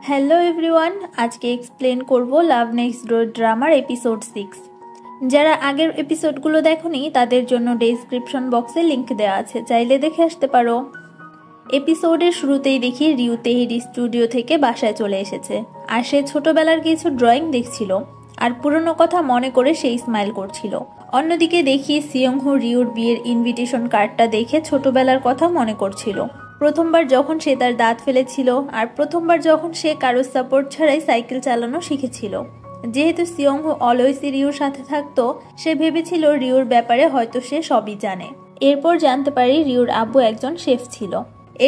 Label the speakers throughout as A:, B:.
A: Hello everyone, আজকে explain করব লাভ next ডোর ড্রামার episode 6। যারা আগের এপিসোডগুলো দেখোনি তাদের জন্য ডেসক্রিপশন বক্সে লিংক দেওয়া আছে, চাইলে দেখে আসতে পারো। এপিসোডের শুরুতেই দেখি রিউ তেহেরি স্টুডিও থেকে বাসায় চলে এসেছে, আর সে ছোটবেলার কিছু ড্রয়িং দেখছিল আর পুরনো কথা মনে করে সেই স্মাইল করছিল। অন্যদিকে দেখি সিয়ংহু রিউর বিয়ের ইনভিটেশন কার্ডটা দেখে ছোটবেলার কথা মনে করছিল। প্রথমবার যখন সে তার দাঁত ফেলেছিল আর প্রথমবার যখন সে কারোর সাপোর্ট ছাড়াই সাইকেল চালানো শিখেছিল। যেহেতু সিয়ংহু অলওয়েজই রিউর সাথে থাকতো, সে ভেবেছিল রিউর ব্যাপারে হয়তো সে সবই জানে। এরপর জানতে পারি রিউর আব্বু একজন শেফ ছিল।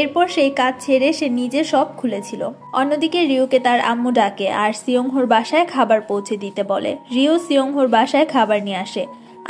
A: এরপর সেই কাজ ছেড়ে সে নিজে সব খুলেছিল। অন্যদিকে রিউকে তার আম্মু ডাকে আর সিয়ংহুর বাসায় খাবার পৌঁছে দিতে বলে। রিউ সিয়ংহুর বাসায় খাবার নিয়ে আসে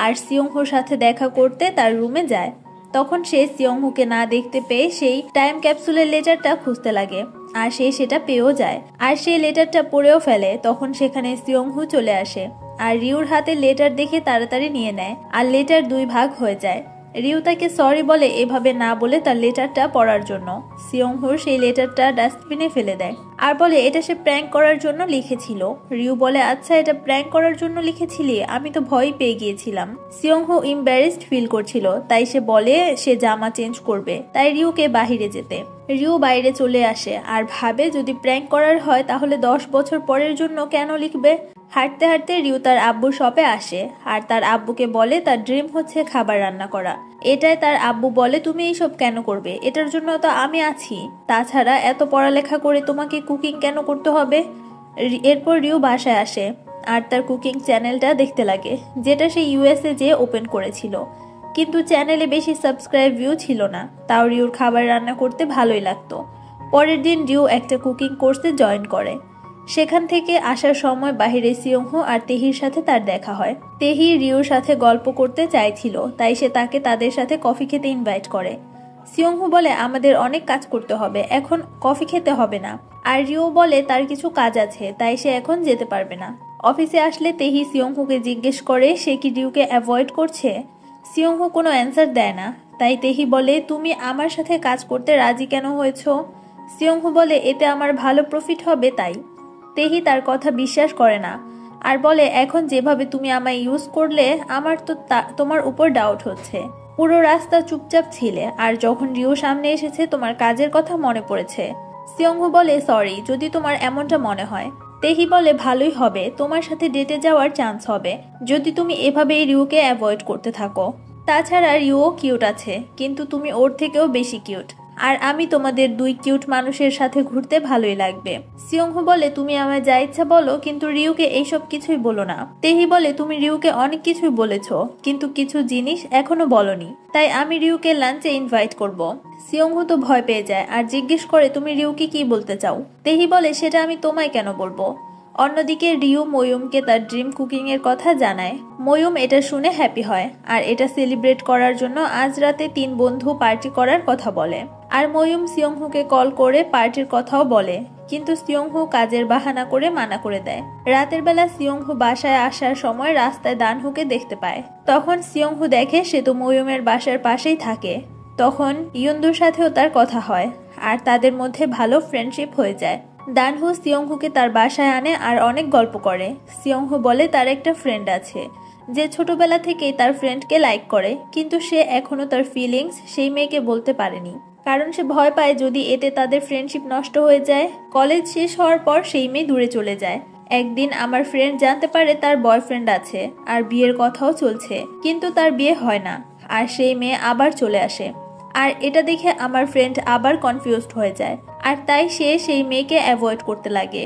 A: আর সিয়ংহুর সাথে দেখা করতে তার রুমে যায়। তখন সে সিয়ংহুকে না দেখতে পেয়ে সেই টাইম ক্যাপসুলের লেটারটা খুঁজতে লাগে আর সে সেটা পেয়েও যায় আর সেই লেটারটা পড়েও ফেলে। তখন সেখানে সিয়ংহু চলে আসে আর রিউর হাতে লেটার দেখে তাড়াতাড়ি নিয়ে নেয় আর লেটার দুই ভাগ হয়ে যায়। রিউ তাকে সরি বলে এভাবে না বলে তার লেটারটা পড়ার জন্য। সিয়ংহুর সেই লেটারটা ডাস্টবিনে ফেলে দেয় আর বলে এটা সে প্র্যাঙ্ক করার জন্য লিখেছিল। রিউ বলে আচ্ছা, এটা প্র্যাঙ্ক করার জন্য লিখেছিলি, আমি তো ভয় পেয়ে গিয়েছিলাম। সিয়ংহু এম্বারেসড ফিল করছিল, তাই সে বলে সে জামা চেঞ্জ করবে, তাই রিউকে বাহিরে যেতে। রিউ বাইরে চলে আসে আর ভাবে যদি প্র্যাঙ্ক করার হয় তাহলে 10 বছর পরের জন্য কেন লিখবে। হাঁটতে হাঁটতে রিউ তার আব্বুর শপে আসে আর তার আব্বুকে বলে তার ড্রিম হচ্ছে খাবার রান্না করা। এটাই তার আব্বু বলে তুমি এইসব কেন করবে, এটার জন্য তো আমি আছি, তাছাড়া এত পড়ালেখা করে তোমাকে কুকিং কেন করতে হবে। এরপর রিউ বাসায় আসে আর তার কুকিং চ্যানেলটা দেখতে লাগে, যেটা সে ইউএসএ যেয়ে ওপেন করেছিল। কিন্তু চ্যানেলে বেশি সাবস্ক্রাইব ভিউ ছিল না, তাও রিউর খাবার রান্না করতে ভালোই লাগতো। পরের দিন রিউ একটা কুকিং কোর্সে জয়েন করে। সেখান থেকে আসার সময় বাহিরে সিয়ংহু আর তেহির সাথে তার দেখা হয়। তেহি রিউর সাথে গল্প করতে চাইছিল, তাই সে তাকে তাদের সাথে কফি খেতে ইনভাইট করে। সিয়ংহু বলে আমাদের অনেক কাজ করতে হবে, এখন কফি খেতে হবে না। আর রিউ বলে তার কিছু কাজ আছে, তাই সে এখন যেতে পারবে না। অফিসে আসলে তেহি সিয়ংহুকে জিজ্ঞেস করে সে কি রিউকে অ্যাভয়েড করছে। সিয়ংহু কোনো অ্যান্সার দেয় না, তাই তেহি বলে তুমি আমার সাথে কাজ করতে রাজি কেন হয়েছো। সিয়ংহু বলে এতে আমার ভালো প্রফিট হবে তাই। তেহি তার কথা বিশ্বাস করে না আর বলে এখন যেভাবে তুমি আমায় ইউজ করলে আমার তো তোমার উপর ডাউট হচ্ছে। পুরো রাস্তা চুপচাপ ছিলে আর যখন রিউ সামনে এসেছে তোমার কাজের কথা মনে পড়েছে। সিয়ংহু বলে সরি যদি তোমার এমনটা মনে হয়। তেহি বলে ভালোই হবে, তোমার সাথে ডেটে যাওয়ার চান্স হবে যদি তুমি এভাবেই রিউকে অ্যাভয়েড করতে থাকো। তাছাড়া রিউও কিউট আছে, কিন্তু তুমি ওর থেকেও বেশি কিউট, আর আমি তোমাদের দুই কিউট মানুষের সাথে ঘুরতে ভালোই লাগবে। সিয়ংহু বলে তুমি আমায় যা ইচ্ছা বলো, কিন্তু রিউকে এইসব কিছুই বলো না। তেহি বলে তুমি রিউকে অনেক কিছুই বলেছো, কিন্তু কিছু জিনিস এখনো বলনি, তাই আমি রিউকে লাঞ্চে ইনভাইট করব। সিয়ংহু তো ভয় পেয়ে যায় আর জিজ্ঞেস করে তুমি রিউকে কি বলতে চাও। তেহি বলে সেটা আমি তোমায় কেন বলবো। অন্যদিকে রিউ ময়ূমকে তার ড্রিম কুকিং এর কথা জানায়। ময়ূম এটা শুনে হ্যাপি হয় আর এটা সেলিব্রেট করার জন্য আজ রাতে 3 বন্ধু পার্টি করার কথা বলে। আর ময়ূম সিয়ংহুকে কল করে পার্টির কথাও বলে, কিন্তু সিয়ংহু কাজের বাহানা করে মানা করে দেয়। রাতের বেলা সিয়ংহু বাসায় আসার সময় রাস্তায় দানহুকে দেখতে পায়। তখন সিয়ংহু দেখে সে তো ময়ূমের বাসার পাশেই থাকে। তখন ইয়ুনদুর সাথেও তার কথা হয় আর তাদের মধ্যে ভালো ফ্রেন্ডশিপ হয়ে যায়। দানহু সিয়ংহুকে তার বাসায় আনে আর অনেক গল্প করে। সিয়ংহু বলে তার একটা ফ্রেন্ড আছে যে ছোটবেলা থেকেই তার ফ্রেন্ডকে লাইক করে, কিন্তু সে এখনো তার ফিলিংস সেই মেয়েকে বলতে পারেনি, কারণ সে ভয় পায় যদি এতে তাদের ফ্রেন্ডশিপ নষ্ট হয়ে যায়। কলেজ শেষ হওয়ার পর সেই মেয়ে দূরে চলে যায়। একদিন আমার ফ্রেন্ড জানতে পারে তার বয়ফ্রেন্ড আছে আর বিয়ের কথাও চলছে, কিন্তু তার বিয়ে হয় না আর সেই মেয়ে আবার চলে আসে। আর এটা দেখে আমার ফ্রেন্ড আবার কনফিউজড হয়ে যায় আর তাই সে সেই মেয়েকে অ্যাভয়েড করতে লাগে।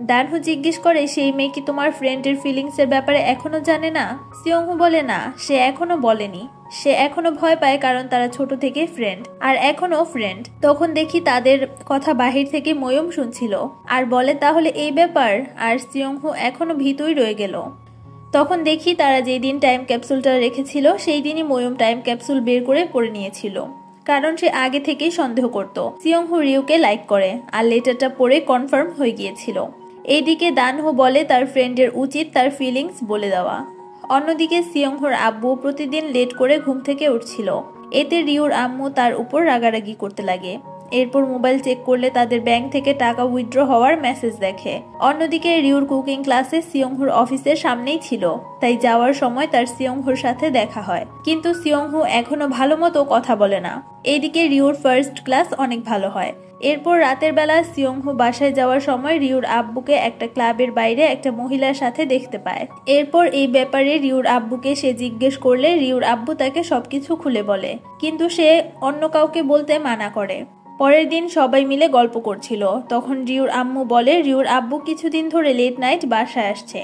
A: দানহু জিজ্ঞেস করে সেই মেয়ে কি তোমার ফ্রেন্ডের ফিলিংস এর ব্যাপারে এখনো জানে না। সিয়ংহু বলে না, সে এখনো বলেনি, সে এখনো ভয় পায় কারণ তারা ছোট থেকে ফ্রেন্ড আর এখনো ফ্রেন্ড। তখন দেখি তাদের কথা বাহির থেকে ময়ূম শুনছিল আর বলে তাহলে এই ব্যাপার, আর সিয়ংহু এখনো ভীতই রয়ে গেল। তখন দেখি তারা যেই দিন টাইম ক্যাপসুলটা রেখেছিল সেই দিনই ময়ূম টাইম ক্যাপসুল বের করে পড়ে নিয়েছিল, কারণ সে আগে থেকেই সন্দেহ করত সিয়ংহু রিউকে লাইক করে আর লেটারটা পড়ে কনফার্ম হয়ে গিয়েছিল। এইদিকে দানহু বলে তার ফ্রেন্ডের উচিত তার ফিলিংস বলে দেওয়া। অন্যদিকে সিয়ংহুর আব্বু প্রতিদিন লেট করে ঘুম থেকে উঠছিল, এতে রিউর আম্মু তার উপর রাগারাগি করতে লাগে। এরপর মোবাইল চেক করলে তাদের ব্যাংক থেকে টাকা উইথড্র হওয়ার মেসেজ দেখে। অন্যদিকে রিউর কুকিং ক্লাসে সিয়ংহুর অফিসের সামনেই ছিল, তাই যাওয়ার সময় তার সিয়ংহুর সাথে দেখা হয়, কিন্তু সিয়ংহু এখনো ভালো মতো কথা বলে না। এইদিকে রিউর ফার্স্ট ক্লাস অনেক ভালো হয়। এরপর রাতের বেলা সিয়ংহু বাসায় যাওয়ার সময় রিউর আব্বুকে একটা ক্লাবের বাইরে একটা মহিলার সাথে দেখতে পায়। এরপর এই ব্যাপারে রিউর আব্বুকে সে জিজ্ঞেস করলে রিউর আব্বু তাকে সবকিছু খুলে বলে, কিন্তু সে অন্য কাউকে বলতে মানা করে। পরের দিন সবাই মিলে গল্প করছিল, তখন রিউর আম্মু বলে রিউর আব্বু কিছুদিন ধরে লেট নাইট বাসায় আসছে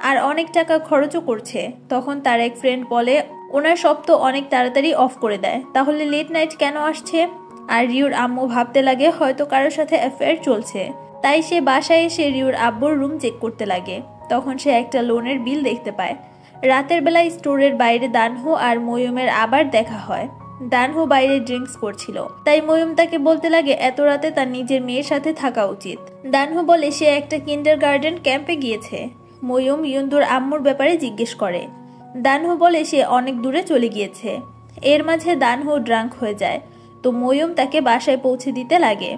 A: আর অনেক টাকা খরচও করছে। তখন তার এক ফ্রেন্ড বলে ওনার সব তো অনেক তাড়াতাড়ি অফ করে দেয়, তাহলে লেট নাইট কেন আসছে? আর রিউর আম্মু ভাবতে লাগে হয়তো কারোর সাথে অ্যাফেয়ার চলছে, তাই সে বাসায় এসে রিউর আব্বুর রুম চেক করতে লাগে। তখন সে একটা লোনের বিল দেখতে পায়। রাতের বেলায় স্টোরের বাইরে দানহু আর ময়ূমের আবার দেখা হয়। দানহু বাইরে ড্রিঙ্কস করছিল, তাই ময়ূম তাকে বলতে লাগে এত রাতে তার নিজের মেয়ের সাথে থাকা উচিত। দানহু বলে সে একটা কিন্ডারগার্টেন ক্যাম্পে গিয়েছে। ময়ূম ইয়ুনদুর আম্মুর ব্যাপারে জিজ্ঞেস করে। দানহু বলে সে অনেক দূরে চলে গিয়েছে। এর মাঝে দানহু ড্রাঙ্ক হয়ে যায়, তো ময়ূম তাকে বাসায় পৌঁছে দিতে লাগে।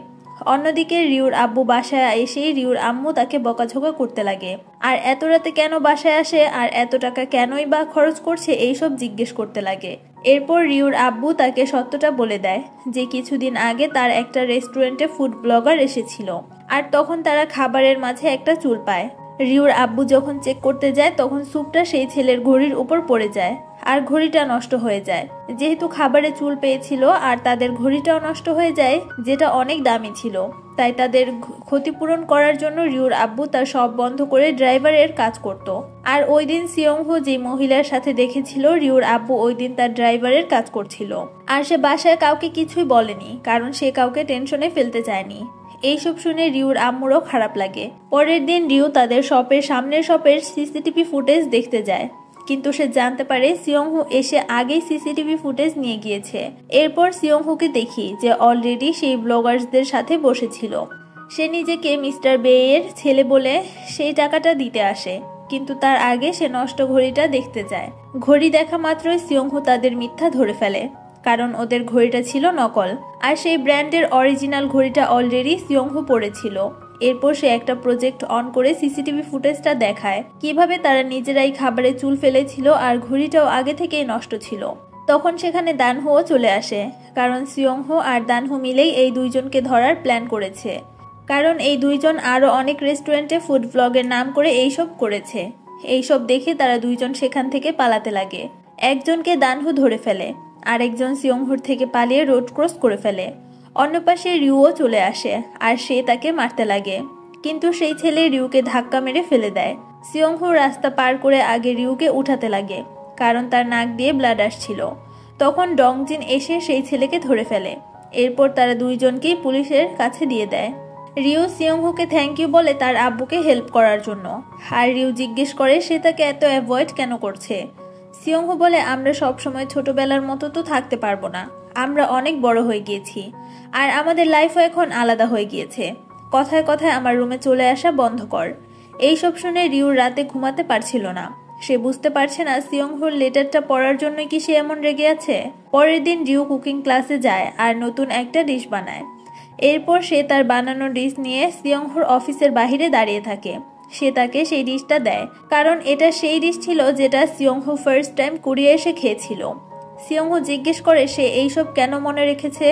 A: অন্যদিকে রিউর আব্বু বাসায় এসেই রিউর আম্মু তাকে বকাঝকা করতে লাগে, আর এত রাতে কেন বাসায় আসে আর এত টাকা কেনই বা খরচ করছে এইসব জিজ্ঞেস করতে লাগে। এরপর রিউর আব্বু তাকে সত্যটা বলে দেয় যে কিছুদিন আগে তার একটা রেস্টুরেন্টে ফুড ব্লগার এসেছিল, আর তখন তারা খাবারের মাঝে একটা চুল পায়। রিউর আব্বু যখন চেক করতে যায় তখন স্যুপটা সেই ছেলের ঘড়ির উপর পড়ে যায় আর ঘড়িটা নষ্ট হয়ে যায়। যেহেতু খাবারে চুল পেয়েছিল আর তাদের ঘড়িটাও নষ্ট হয়ে যায়, যেটা অনেক দামি ছিল, তাই তাদের ক্ষতিপূরণ করার জন্য রিউর আব্বু তার সব বন্ধ করে ড্রাইভারের কাজ করত। আর ওই দিন সিয়ংহো যে মহিলার সাথে দেখেছিল রিউর আব্বু ওই দিন তার ড্রাইভারের কাজ করছিল, আর সে বাসায় কাউকে কিছুই বলেনি, কারণ সে কাউকে টেনশনে ফেলতে চায়নি। এইসব শুনে রিউর আম্মুরও খারাপ লাগে। পরের দিন রিউ তাদের শপের সামনের শপের সিসিটিভি ফুটেজ দেখতে যায়, কিন্তু সে জানতে পারে সিয়ংহু এসে আগেই সিসিটিভি ফুটেজ নিয়ে গিয়েছে। এরপর সিয়ংহুকে দেখি যে অলরেডি সেই ব্লগার্সদের সাথে বসেছিল। সে নিজেকে মিস্টার বেয়ের ছেলে বলে সেই টাকাটা দিতে আসে, কিন্তু তার আগে সে নষ্ট ঘড়িটা দেখতে যায়। ঘড়ি দেখা মাত্রই সিয়ংহু তাদের মিথ্যা ধরে ফেলে, কারণ ওদের ঘড়িটা ছিল নকল, আর সেই ব্র্যান্ডের অরিজিনাল ঘড়িটা অলরেডি সিয়ংহু পড়েছিল। এরপর সে একটা প্রজেক্ট অন করে সিসিটিভি ফুটেজটা দেখায় কিভাবে তারা নিজেরাই খাবারে চুল ফেলেছিল আর ঘড়িটাও আগে থেকেই নষ্ট ছিল। তখন সেখানে দানহুও চলে আসে, কারণ সিয়ংহু আর দানহু মিলেই এই দুইজনকে ধরার প্ল্যান করেছে, কারণ এই দুইজন আরো অনেক রেস্টুরেন্টে ফুড ব্লগের নাম করে এইসব করেছে। এইসব দেখে তারা দুইজন সেখান থেকে পালাতে লাগে। একজনকে দানহু ধরে ফেলে, আরেকজন সিয়ংহুর থেকে পালিয়ে রোড ক্রস করে ফেলে। অন্য পাশে রিউও চলে আসে আর সে তাকে মারতে লাগে, কিন্তু সেই ছেলে রিউকে ধাক্কা মেরে ফেলে দেয়। সিয়ংহু রাস্তা পার করে আগে রিউকে উঠাতে লাগে, কারণ তার নাক দিয়ে ব্লাড আসছিল। তখন ডংজিন এসে সেই ছেলেকে ধরে ফেলে। এরপর তারা দুইজনকেই পুলিশের কাছে দিয়ে দেয়। রিউ সিয়ংহুকে থ্যাংক ইউ বলে তার আব্বুকে হেল্প করার জন্য, আর রিউ জিজ্ঞেস করে সে তাকে এত অ্যাভয়েড কেন করছে। সিয়ংহু বলে আমরা সবসময় ছোটবেলার মতো তো থাকতে পারবো না, আমরা অনেক বড় হয়ে গিয়েছি আর আমাদের লাইফও এখন আলাদা হয়ে গিয়েছে। কথায় কথায় আমার রুমে চলে আসা বন্ধ কর। এইসব শুনে রিউর রাতে ঘুমাতে পারছিল না। সে বুঝতে পারছে না সিয়ংহুর লেটারটা পড়ার জন্য কি সে এমন রেগে আছে। পরের দিন রিউ কুকিং ক্লাসে যায় আর নতুন একটা ডিশ বানায়। এরপর সে তার বানানো ডিশ নিয়ে সিয়ংহুর অফিসের বাহিরে দাঁড়িয়ে থাকে। সে তাকে সেই ডিশটা দেয়, কারণ এটা সেই ডিশ ছিল যেটা সিয়ংহু ফার্স্ট টাইম কোরিয়া এসে খেয়েছিল। সিয়ংহু জিজ্ঞেস করে সে এইসব কেন মনে রেখেছে।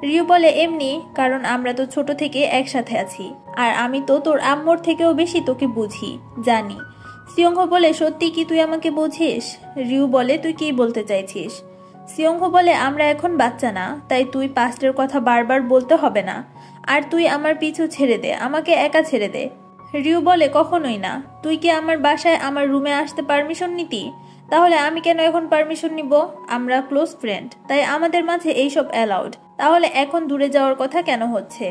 A: রিউ বলে এমনি, কারণ আমরা তো ছোট থেকে একসাথে আছি আর আমি তো তোর আম্মুর থেকেও বেশি তোকে বুঝি, জানি। সিয়ংহু বলে সত্যি কি তুই আমাকে বুঝিস? রিউ বলে তুই কি বলতে চাইছিস? সিয়ংহু বলে আমরা এখন বাচ্চা না, তাই তুই পাস্টের কথা বারবার বলতে হবে না, আর তুই আমার পিছু ছেড়ে দে, আমাকে একা ছেড়ে দে। রিউ বলে কখনোই না, তুই কি আমার বাসায় আমার রুমে আসতে পারমিশন নিতি? তাহলে আমি কেন এখন পারমিশন নিব? আমরা ক্লোজ ফ্রেন্ড, তাই আমাদের মাঝে এইসব অ্যালাউড, তাহলে এখন দূরে যাওয়ার কথা কেন হচ্ছে?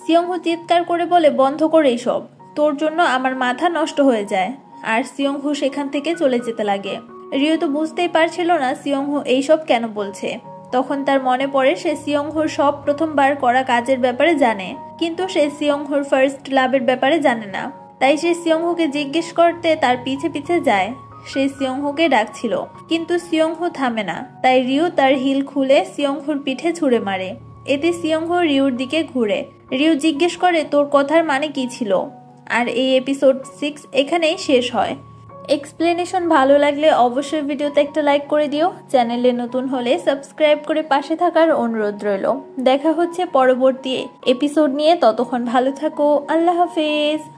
A: সিয়ংহু চিৎকার করে বলে বন্ধ করে এইসব, তোর জন্য আমার মাথা নষ্ট হয়ে যায়। আর সিয়ংহু সেখান থেকে চলে যেতে লাগে। রিউ তো বুঝতেই পারছিল না সিয়ংহু এইসব কেন বলছে। তখন তার মনে পড়ে সে সিয়ংহুর সব প্রথমবার করা কাজের ব্যাপারে জানে, কিন্তু সে সিয়ংহুর ফার্স্ট লাভের ব্যাপারে জানে না। তাই সে সিয়ংহুকে জিজ্ঞেস করতে তার পিছে পিছে যায়। সে সিয়ংহুকে ডাকছিল, কিন্তু সিয়ংহু থামে না। তাই রিউ তার হিল খুলে সিয়ংহুর পিঠে ছুঁড়ে মারে। এতে সিয়ংহ রিউর দিকে ঘুরে। রিউ জিজ্ঞেস করে তোর কথার মানে কি ছিল। আর এই এপিসোড 6 এখানেই শেষ হয়। এক্সপ্লেনেশন ভালো লাগলে অবশ্যই ভিডিওতে একটা লাইক করে দিও। চ্যানেলে নতুন হলে সাবস্ক্রাইব করে পাশে থাকার অনুরোধ রইল। দেখা হচ্ছে পরবর্তী এপিসোড নিয়ে, ততক্ষণ ভালো থাকো। আল্লাহ হাফেজ।